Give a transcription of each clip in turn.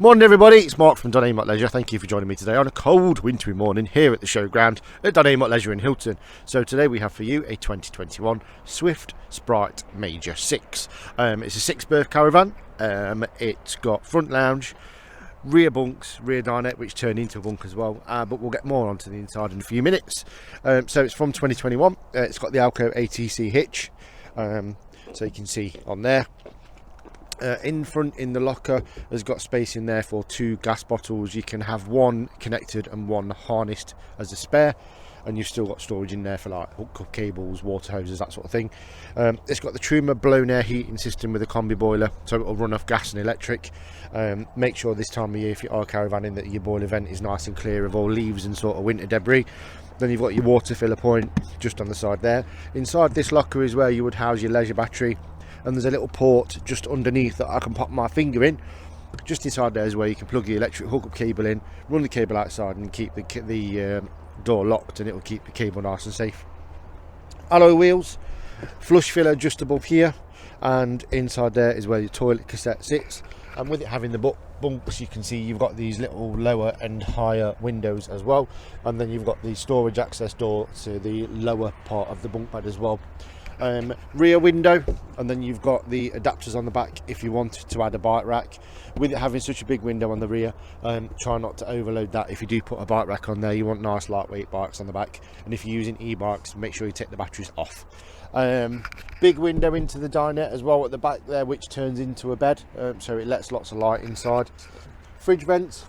Morning everybody, it's Mark from Dinette Leisure. Thank you for joining me today on a cold wintry morning here at the showground at Dinette Leisure in Hilton. So today we have for you a 2021 Swift Sprite Major 6. It's a 6-berth caravan. It's got front lounge, rear bunks, rear dinette which turn into a bunk as well, but we'll get more onto the inside in a few minutes. So it's from 2021. It's got the Alco ATC hitch, so you can see on there. In front in the locker has got space in there for 2 gas bottles. You can have one connected and one harnessed as a spare, and you've still got storage in there for like hook cables, water hoses, that sort of thing. It's got the Truma blown air heating system with a combi boiler, so it'll run off gas and electric. Make sure this time of year, if you are caravanning, that your boiler vent is nice and clear of all leaves and sort of winter debris. Then you've got your water filler point just on the side there. Inside this locker is where you would house your leisure battery, and there's a little port just underneath that I can pop my finger in. Just inside there is where you can plug your electric hookup cable in, run the cable outside and keep the door locked, and it will keep the cable nice and safe. Alloy wheels, flush filler just above here, and inside there is where your toilet cassette sits. And with it having the bunks, you can see you've got these little lower and higher windows as well, and then you've got the storage access door to the lower part of the bunk bed as well. Rear window, and then you've got the adapters on the back if you want to add a bike rack. With it having such a big window on the rear, try not to overload that. If you do put a bike rack on there, you want nice lightweight bikes on the back, and if you're using e-bikes, make sure you take the batteries off. Big window into the dinette as well at the back there, which turns into a bed, so it lets lots of light inside. Fridge vents.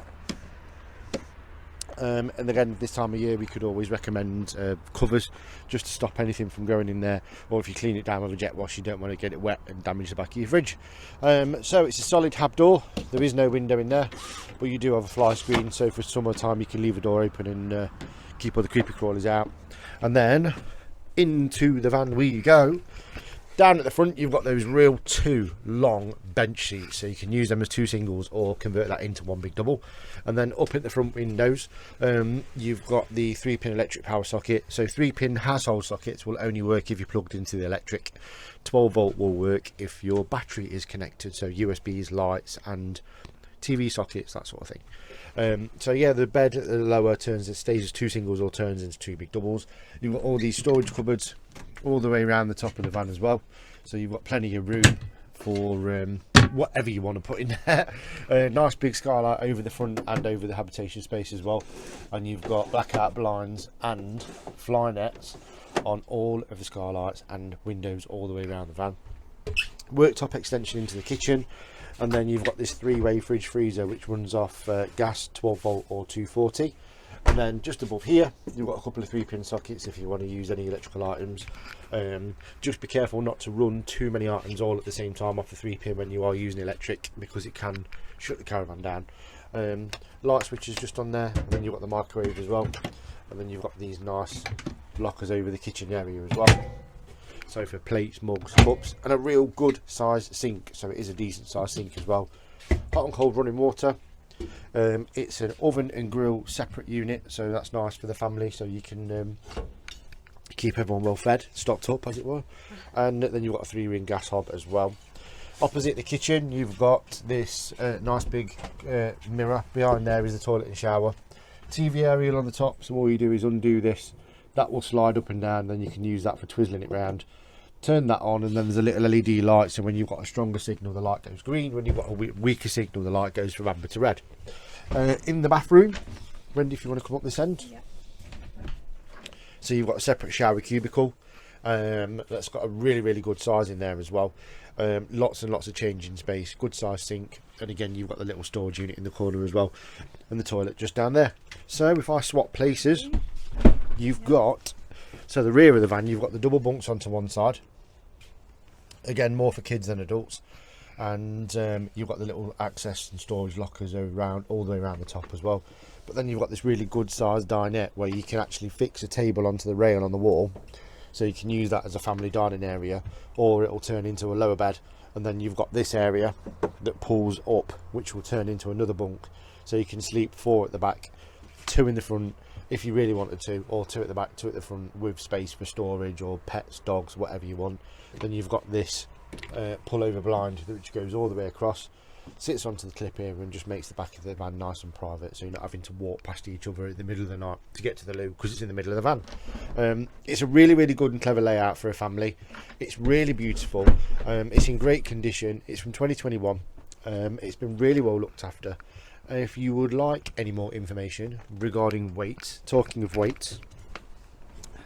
And again, this time of year we could always recommend covers just to stop anything from going in there, or if you clean it down with a jet wash, you don't want to get it wet and damage the back of your fridge. So it's a solid hab door. There is no window in there, but you do have a fly screen, so for summertime you can leave a door open and keep all the creepy crawlers out. And then into the van we go. Down at the front you've got those real 2 long bench seats, so you can use them as 2 singles or convert that into 1 big double. And then up at the front windows, you've got the 3-pin electric power socket. So 3-pin household sockets will only work if you're plugged into the electric. 12 volt will work if your battery is connected, so USBs, lights and TV sockets, that sort of thing. So yeah, the bed at the lower stays as 2 singles or turns into 2 big doubles. You've got all these storage cupboards all the way around the top of the van as well, so you've got plenty of room for whatever you want to put in there. Nice big skylight over the front and over the habitation space as well, and you've got blackout blinds and fly nets on all of the skylights and windows all the way around the van. Worktop extension into the kitchen, and then you've got this 3-way fridge freezer which runs off gas, 12 volt or 240. And then just above here you've got a couple of 3-pin sockets if you want to use any electrical items. Just be careful not to run too many items all at the same time off the 3-pin when you are using electric, because it can shut the caravan down. Light switches just on there, and then you've got the microwave as well, and then you've got these nice lockers over the kitchen area as well, so for plates, mugs, cups, and a real good sized sink, so it is a decent sized sink as well. Hot and cold running water. It's an oven and grill separate unit, so that's nice for the family, so you can keep everyone well fed, stocked up as it were. And then you've got a 3-ring gas hob as well. Opposite the kitchen you've got this nice big mirror. Behind there is the toilet and shower. TV aerial on the top, so all you do is undo this, that will slide up and down, then you can use that for twizzling it round. Turn that on, and then there's a little LED light, so when you've got a stronger signal the light goes green, when you've got a weaker signal the light goes from amber to red. In the bathroom, Wendy, if you want to come up this end. Yeah. So you've got a separate shower cubicle that's got a really good size in there as well. Lots and lots of changing space, good size sink, and again you've got the little storage unit in the corner as well, and the toilet just down there. So if I swap places, you've got, so the rear of the van, you've got the double bunks onto one side, again more for kids than adults, and you've got the little access and storage lockers around all the way around the top as well. But then you've got this really good sized dinette where you can actually fix a table onto the rail on the wall, so you can use that as a family dining area, or it will turn into a lower bed. And then you've got this area that pulls up, which will turn into another bunk, so you can sleep 4 at the back, 2 in the front if you really wanted to, or 2 at the back, 2 at the front, with space for storage or pets, dogs, whatever you want. Then you've got this pull over blind which goes all the way across, sits onto the clip here and just makes the back of the van nice and private, so you're not having to walk past each other in the middle of the night to get to the loo because it's in the middle of the van. It's a really good and clever layout for a family. It's really beautiful. It's in great condition. It's from 2021. It's been really well looked after. If you would like any more information regarding weight, talking of weight,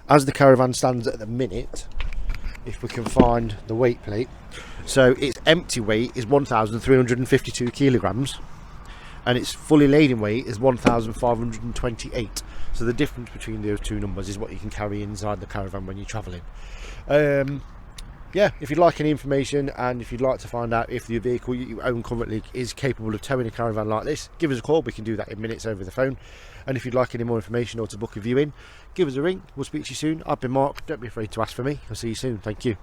as the caravan stands at the minute, if we can find the weight plate, so its empty weight is 1,352 kilograms and its fully laden weight is 1,528. So the difference between those two numbers is what you can carry inside the caravan when you're travelling. Yeah, if you'd like any information and if you'd like to find out if the vehicle you own currently is capable of towing a caravan like this, give us a call. We can do that in minutes over the phone. And if you'd like any more information or to book a viewing, give us a ring. We'll speak to you soon. I've been Mark. Don't be afraid to ask for me. I'll see you soon. Thank you.